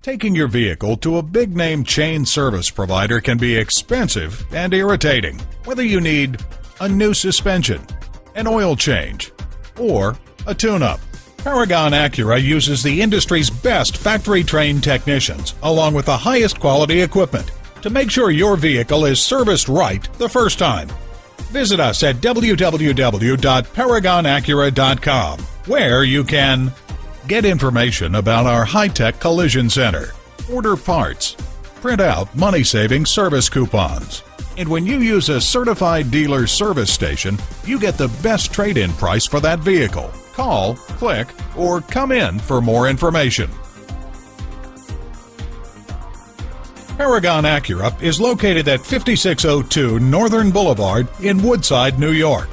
Taking your vehicle to a big-name chain service provider can be expensive and irritating. Whether you need a new suspension, an oil change, or a tune-up, Paragon Acura uses the industry's best factory-trained technicians along with the highest quality equipment to make sure your vehicle is serviced right the first time. Visit us at www.paragonacura.com, where you can get information about our high-tech collision center, order parts, print out money-saving service coupons. And when you use a certified dealer service station, you get the best trade-in price for that vehicle. Call, click, or come in for more information. Paragon Acura is located at 5602 Northern Boulevard in Woodside, New York.